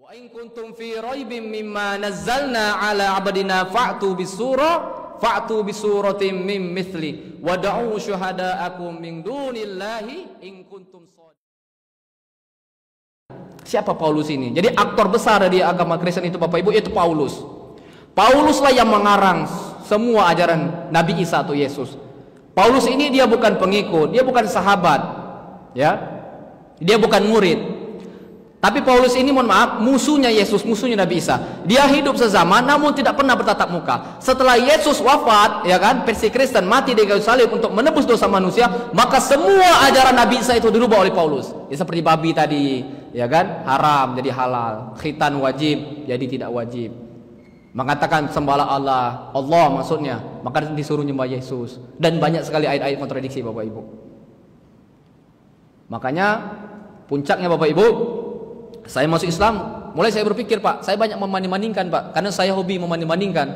Wa in kuntum fi raibim mimma nazzalna ala abdina fa'tu bisuratin min mithli wa da'u syuhada'akum min dunillahi in kuntum shadiqin. Siapa Paulus ini? Jadi aktor besar di agama Kristen itu Bapak Ibu, itu Paulus. Pauluslah yang mengarang semua ajaran Nabi Isa atau Yesus. Paulus ini dia bukan pengikut, dia bukan sahabat, ya. Dia bukan murid. Tapi Paulus ini mohon maaf musuhnya Yesus, musuhnya Nabi Isa. Dia hidup sezaman namun tidak pernah bertatap muka. Setelah Yesus wafat, ya kan, versi Kristen mati di kayu salib untuk menebus dosa manusia, maka semua ajaran Nabi Isa itu dirubah oleh Paulus. Ya, seperti babi tadi, ya kan, haram jadi halal, khitan wajib jadi tidak wajib. Mengatakan sembahlah Allah maksudnya, maka disuruh nyembah Yesus, dan banyak sekali ayat-ayat kontradiksi Bapak Ibu. Makanya puncaknya Bapak Ibu, saya masuk Islam, mulai saya berpikir Pak, saya banyak membanding-bandingkan Pak, karena saya hobi membanding-bandingkan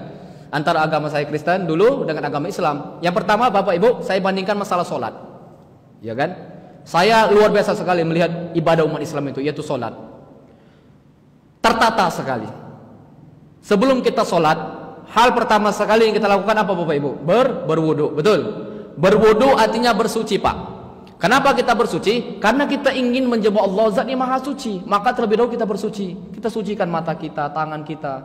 antara agama saya Kristen dulu dengan agama Islam. Yang pertama Bapak Ibu, saya bandingkan masalah sholat, ya kan? Saya luar biasa sekali melihat ibadah umat Islam itu, yaitu sholat, tertata sekali. Sebelum kita sholat, hal pertama sekali yang kita lakukan apa Bapak Ibu? Berwudu, betul? Berwudu artinya bersuci Pak. Kenapa kita bersuci? Karena kita ingin menjemput Allah, Zat yang Maha Suci. Maka terlebih dahulu kita bersuci. Kita sucikan mata kita, tangan kita.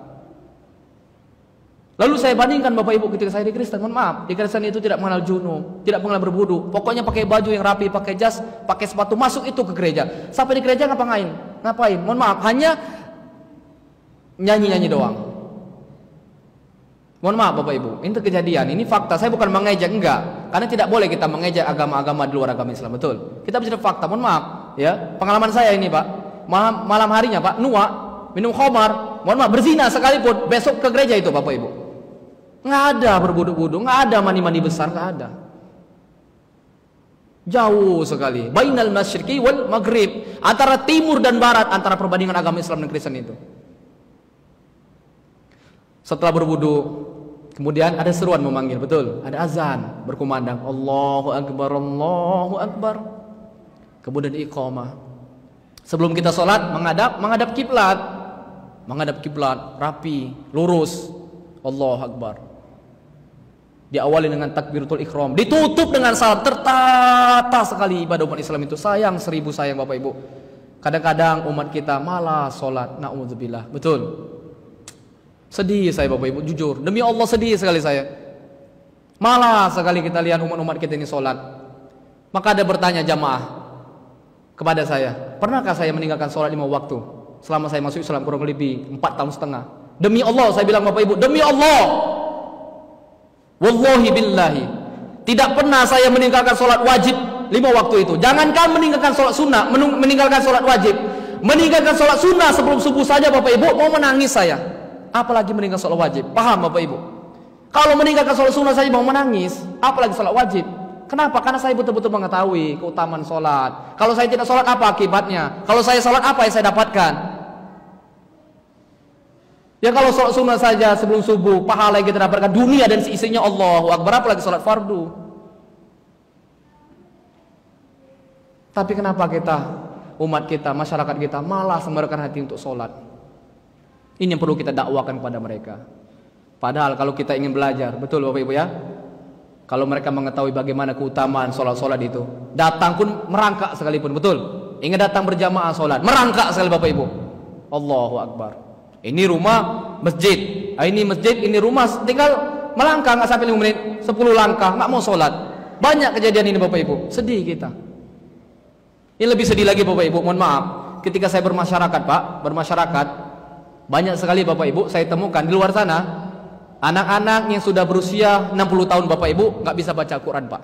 Lalu saya bandingkan Bapak Ibu ketika saya di Kristen. Mohon maaf, di Kristen itu tidak mengenal junub, tidak mengenal berwudu. Pokoknya pakai baju yang rapi, pakai jas, pakai sepatu, masuk itu ke gereja. Sampai di gereja ngapain? Mohon maaf, hanya nyanyi-nyanyi doang. Mohon maaf Bapak Ibu, ini kejadian, ini fakta. Saya bukan mengejek, enggak. Karena tidak boleh kita mengejek agama-agama di luar agama Islam, betul. Kita bicara fakta, mohon maaf, ya. Pengalaman saya ini Pak, malam harinya Pak, nuak, minum khamar, mohon maaf, berzina sekalipun, besok ke gereja itu Bapak Ibu. Nggak ada berwudu-wudu, nggak ada mandi-mandi besar, nggak ada. Jauh sekali. Bainal masyriqi wal maghrib, antara timur dan barat, antara perbandingan agama Islam dan Kristen itu. Setelah berwudu, kemudian ada seruan memanggil, betul? Ada azan berkumandang, Allahu Akbar, Allahu Akbar. Kemudian iqamah. Sebelum kita sholat, menghadap kiblat, rapi, lurus, Allahu Akbar. Diawali dengan takbiratul ihram, ditutup dengan salam. Tertata sekali ibadah umat Islam itu. Sayang, seribu sayang Bapak Ibu. Kadang-kadang umat kita malah sholat, na'udzubillah, betul? Sedih saya Bapak Ibu, jujur, demi Allah sedih sekali saya. Malah sekali kita lihat umat-umat kita ini sholat. Maka ada bertanya jamaah kepada saya, pernahkah saya meninggalkan sholat 5 waktu selama saya masuk Islam kurang lebih 4 tahun setengah? Demi Allah saya bilang Bapak Ibu, demi Allah, wallahi billahi, tidak pernah saya meninggalkan sholat wajib 5 waktu itu. Jangankan meninggalkan sholat sunnah, meninggalkan sholat wajib, meninggalkan sholat sunnah sebelum subuh saja Bapak Ibu mau menangis saya. Apalagi meninggalkan sholat wajib. Paham Bapak Ibu? Kalau meninggalkan sholat sunnah saja mau menangis, apalagi sholat wajib. Kenapa? Karena saya betul-betul mengetahui keutamaan sholat. Kalau saya tidak sholat, apa akibatnya? Kalau saya sholat, apa yang saya dapatkan? Ya kalau sholat sunnah saja sebelum subuh, pahala yang kita dapatkan dunia dan seisinya, Allahu Akbar, apalagi sholat fardu. Tapi kenapa kita, umat kita, masyarakat kita malah sembarkan hati untuk sholat? Ini yang perlu kita dakwakan kepada mereka. Padahal kalau kita ingin belajar, betul Bapak Ibu ya, kalau mereka mengetahui bagaimana keutamaan sholat-sholat itu, datang pun merangkak sekalipun, betul? Ingin datang berjamaah sholat, merangkak sekali Bapak Ibu. Allahu Akbar. Ini rumah masjid, ini masjid, ini rumah, tinggal melangkah nggak sampai 5 menit, 10 langkah, nggak mau sholat. Banyak kejadian ini Bapak Ibu, sedih kita. Ini lebih sedih lagi Bapak Ibu, mohon maaf, ketika saya bermasyarakat Pak, banyak sekali Bapak Ibu saya temukan di luar sana anak-anak yang sudah berusia 60 tahun Bapak Ibu nggak bisa baca Quran Pak.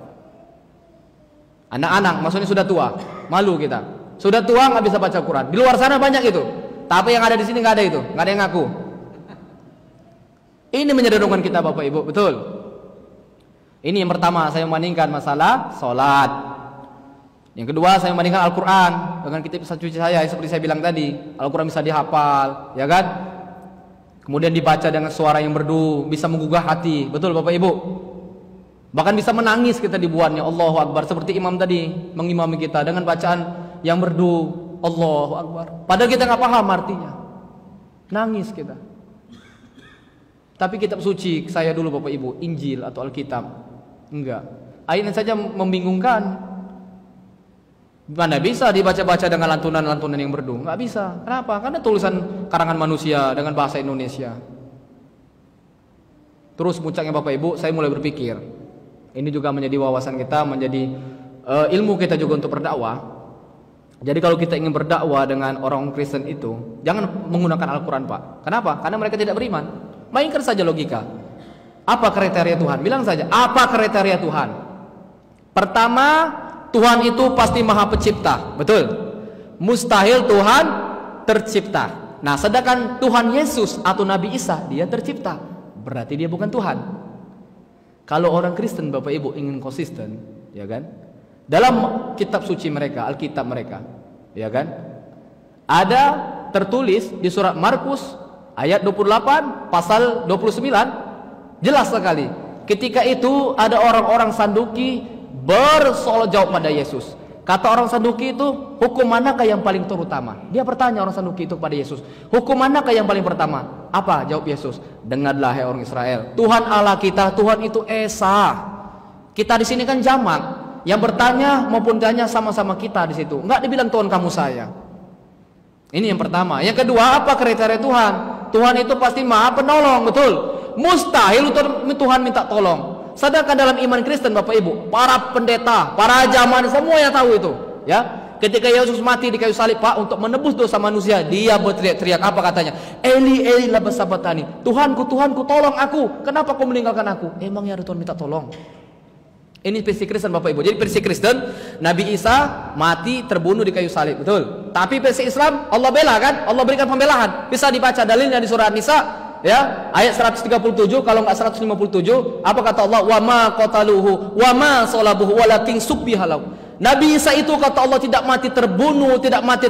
Anak-anak maksudnya sudah tua, malu kita. Sudah tua nggak bisa baca Quran. Di luar sana banyak itu. Tapi yang ada di sini nggak ada itu, nggak ada yang ngaku. Ini menyederhanakan kita Bapak Ibu, betul. Ini yang pertama saya membandingkan masalah sholat. Yang kedua saya membandingkan Al-Quran dengan kitab suci saya, seperti saya bilang tadi, Al-Quran bisa dihafal, ya kan? Kemudian dibaca dengan suara yang merdu, bisa menggugah hati, betul Bapak Ibu? Bahkan bisa menangis kita dibuatnya, Allahu Akbar, seperti imam tadi mengimami kita dengan bacaan yang merdu, Allahu Akbar. Padahal kita nggak paham artinya. Nangis kita. Tapi kitab suci saya dulu Bapak Ibu, Injil atau Alkitab, enggak. Ayatnya saja membingungkan. Mana bisa dibaca-baca dengan lantunan-lantunan yang merdu? Enggak bisa. Kenapa? Karena tulisan karangan manusia dengan bahasa Indonesia. Terus puncaknya Bapak Ibu, saya mulai berpikir, ini juga menjadi wawasan kita, menjadi ilmu kita juga untuk berdakwah. Jadi kalau kita ingin berdakwah dengan orang Kristen itu, jangan menggunakan Al-Quran Pak. Kenapa? Karena mereka tidak beriman. Mainkan saja logika. Apa kriteria Tuhan? Bilang saja, apa kriteria Tuhan? Pertama, Tuhan itu pasti Maha Pencipta. Betul? Mustahil Tuhan tercipta. Nah, sedangkan Tuhan Yesus atau Nabi Isa, dia tercipta. Berarti dia bukan Tuhan. Kalau orang Kristen Bapak Ibu ingin konsisten, ya kan? Dalam kitab suci mereka, Alkitab mereka, ya kan? Ada tertulis di surat Markus ayat 28 pasal 29 jelas sekali. Ketika itu ada orang-orang Saduki bersoal jawab pada Yesus. Kata orang Saduki itu, hukum manakah yang paling terutama? Dia bertanya orang Saduki itu pada Yesus, hukum manakah yang paling pertama? Apa? Jawab Yesus, dengarlah hai orang Israel, Tuhan Allah kita, Tuhan itu Esa. Kita di sini kan jamak, yang bertanya maupun tanya sama-sama kita di situ. Enggak dibilang Tuhan kamu saya. Ini yang pertama. Yang kedua, apa kriteria Tuhan? Tuhan itu pasti Maha Penolong, betul? Mustahil untuk Tuhan minta tolong. Sedangkan dalam iman Kristen Bapak Ibu, para pendeta, para zaman semua yang tahu itu, ya. Ketika Yesus mati di kayu salib Pak untuk menebus dosa manusia, dia berteriak-teriak apa katanya? Eli Eli lama sabatani. Tuhanku, Tuhanku, tolong aku. Kenapa kau meninggalkan aku? Emangnya ada Tuhan minta tolong? Ini versi Kristen Bapak Ibu. Jadi versi Kristen, Nabi Isa mati terbunuh di kayu salib, betul. Tapi versi Islam, Allah bela kan? Allah berikan pembelaan. Bisa dibaca dalilnya di surah An-Nisa, ya, ayat 137, kalau enggak 157, apa kata Allah? Wa ma qataluhu wa ma salabuhu walakin subbihalahu. Nabi Isa itu kata Allah tidak mati terbunuh, tidak mati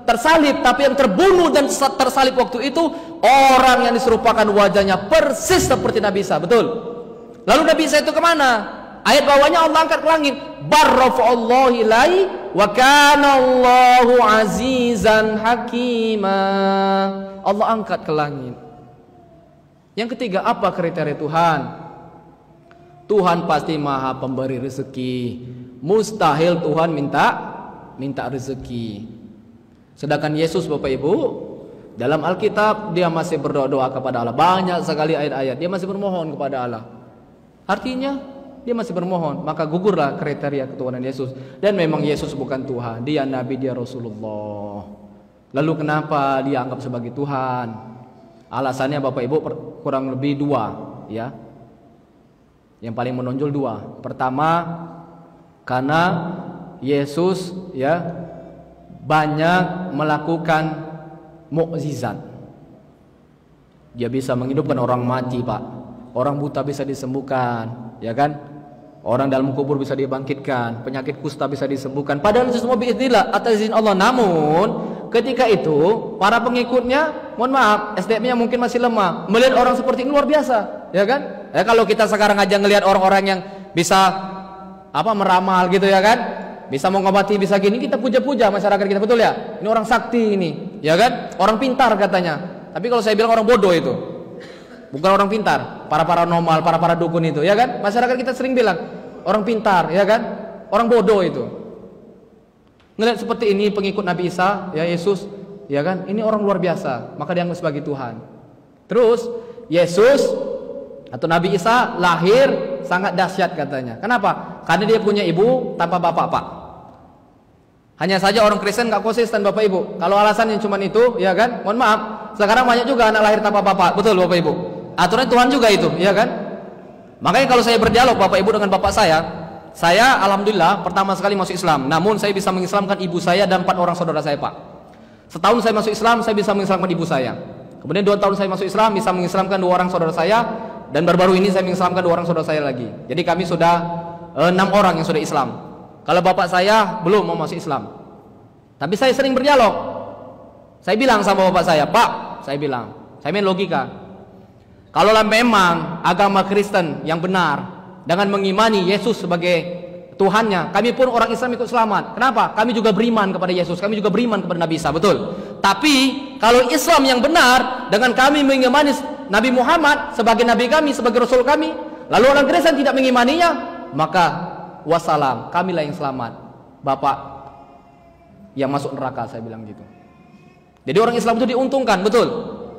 tersalib, tapi yang terbunuh dan tersalib waktu itu orang yang diserupakan wajahnya persis seperti Nabi Isa, betul. Lalu Nabi Isa itu kemana? Ayat bawahnya Allah angkat ke langit. Barrafa'allahu ilai wa kana Allahu azizan hakima. Allah angkat ke langit. Yang ketiga, apa kriteria Tuhan? Tuhan pasti Maha pemberi rezeki. Mustahil Tuhan minta rezeki. Sedangkan Yesus Bapak Ibu, dalam Alkitab dia masih berdoa kepada Allah. Banyak sekali ayat-ayat dia masih bermohon kepada Allah. Artinya dia masih bermohon, maka gugurlah kriteria ketuhanan Yesus. Dan memang Yesus bukan Tuhan, dia Nabi, dia Rasulullah. Lalu kenapa dia anggap sebagai Tuhan? Alasannya Bapak Ibu kurang lebih dua, ya. Yang paling menonjol dua. Pertama, karena Yesus, ya, banyak melakukan mukjizat. Dia bisa menghidupkan orang mati, Pak. Orang buta bisa disembuhkan, ya kan? Orang dalam kubur bisa dibangkitkan, penyakit kusta bisa disembuhkan. Padahal itu semua biiznillah, atas izin Allah. Namun ketika itu para pengikutnya, mohon maaf, SDM-nya mungkin masih lemah. Melihat orang seperti ini luar biasa, ya kan? Ya, kalau kita sekarang aja ngelihat orang-orang yang bisa meramal gitu, ya kan? Bisa mengobati, bisa gini, kita puja-puja masyarakat kita, betul ya? Ini orang sakti ini, ya kan? Orang pintar katanya. Tapi kalau saya bilang orang bodoh itu. Bukan orang pintar, para paranormal, para dukun itu, ya kan? Masyarakat kita sering bilang orang pintar, ya kan? Orang bodoh itu. Ngelihat seperti ini pengikut Nabi Isa, ya Yesus, ya kan? Ini orang luar biasa, maka dianggap sebagai Tuhan. Terus Yesus atau Nabi Isa lahir sangat dahsyat katanya. Kenapa? Karena dia punya ibu tanpa bapak, Pak. Hanya saja orang Kristen nggak konsisten Bapak Ibu. Kalau alasannya cuma itu, ya kan? Mohon maaf, sekarang banyak juga anak lahir tanpa bapak, betul Bapak Ibu. Aturan Tuhan juga itu, ya kan? Makanya kalau saya berdialog Bapak Ibu dengan bapak saya alhamdulillah pertama sekali masuk Islam. Namun saya bisa mengislamkan ibu saya dan 4 orang saudara saya, Pak. Setahun saya masuk Islam, saya bisa mengislamkan ibu saya. Kemudian 2 tahun saya masuk Islam, bisa mengislamkan 2 orang saudara saya. Dan baru-baru ini saya mengislamkan 2 orang saudara saya lagi. Jadi kami sudah 6 orang yang sudah Islam. Kalau bapak saya belum mau masuk Islam. Tapi saya sering berdialog. Saya bilang sama bapak saya, Pak, saya main logika. Kalau memang agama Kristen yang benar dengan mengimani Yesus sebagai Tuhannya, kami pun orang Islam ikut selamat. Kenapa? Kami juga beriman kepada Yesus, kami juga beriman kepada Nabi Isa, betul. Tapi Kalau Islam yang benar dengan kami mengimani Nabi Muhammad sebagai Nabi kami, sebagai Rasul kami, lalu orang Kristen tidak mengimaninya, maka wassalam, kamilah yang selamat. Bapak yang masuk neraka, saya bilang gitu. Jadi orang Islam itu diuntungkan, betul?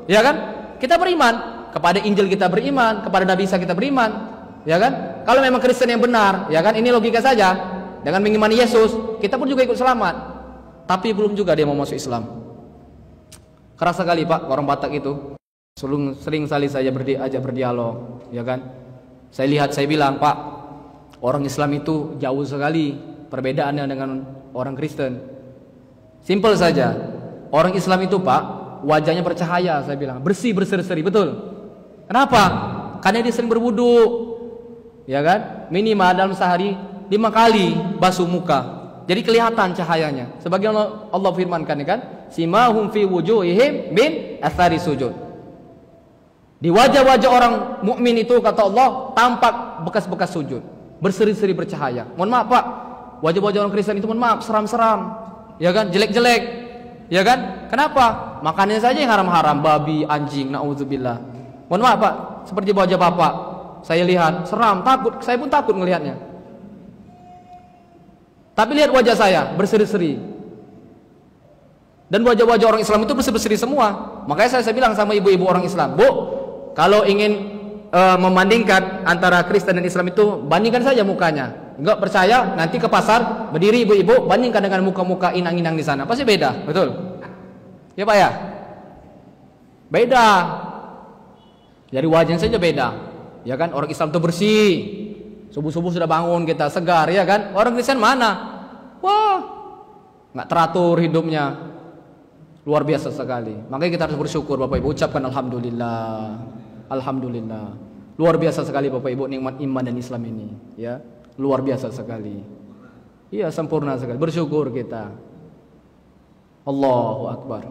Ya kan? Kita beriman kepada Injil, kita beriman kepada Nabi Isa, kita beriman, ya kan? Kalau memang Kristen yang benar, ya kan? Ini logika saja. Dengan mengimani Yesus, kita pun juga ikut selamat. Tapi belum juga dia mau masuk Islam. Keras sekali Pak, orang Batak itu. Sering kali saya ajak berdialog, ya kan? Saya lihat, saya bilang, Pak, orang Islam itu jauh sekali perbedaannya dengan orang Kristen. Simpel saja. Orang Islam itu, Pak, wajahnya bercahaya, saya bilang, bersih, berseri-seri, betul. Kenapa? Karena dia sering berwudu, ya kan? Minimal dalam sehari 5 kali basuh muka. Jadi kelihatan cahayanya. Sebagaimana Allah firmankan, ya kan? Simahum fi wujuhihim min athari sujud. Di wajah-wajah orang mukmin itu, kata Allah, tampak bekas-bekas sujud, berseri-seri bercahaya. Mohon maaf Pak, wajah-wajah orang Kristen itu, mohon maaf, seram-seram, ya kan? Jelek-jelek, ya kan? Kenapa? Makannya saja yang haram-haram, babi, anjing, naudzubillah. Mohon maaf Pak, seperti wajah Bapak, saya lihat seram, takut, saya pun takut melihatnya. Tapi lihat wajah saya, berseri-seri. Dan wajah-wajah orang Islam itu berseri-seri semua. Makanya saya bilang sama ibu-ibu orang Islam, Bu, kalau ingin membandingkan antara Kristen dan Islam itu, bandingkan saja mukanya. Enggak percaya, nanti ke pasar, berdiri ibu-ibu, bandingkan dengan muka-muka inang-inang di sana. Pasti beda, betul? Ya Pak ya? Beda. Dari wajahnya saja beda. Ya kan, orang Islam itu bersih. Subuh-subuh sudah bangun kita, segar, ya kan? Orang Kristen mana? Wah, nggak teratur hidupnya. Luar biasa sekali. Makanya kita harus bersyukur Bapak Ibu, ucapkan alhamdulillah. Alhamdulillah. Luar biasa sekali Bapak Ibu nikmat iman dan Islam ini, ya. Luar biasa sekali. Iya, sempurna sekali. Bersyukur kita. Allahu Akbar.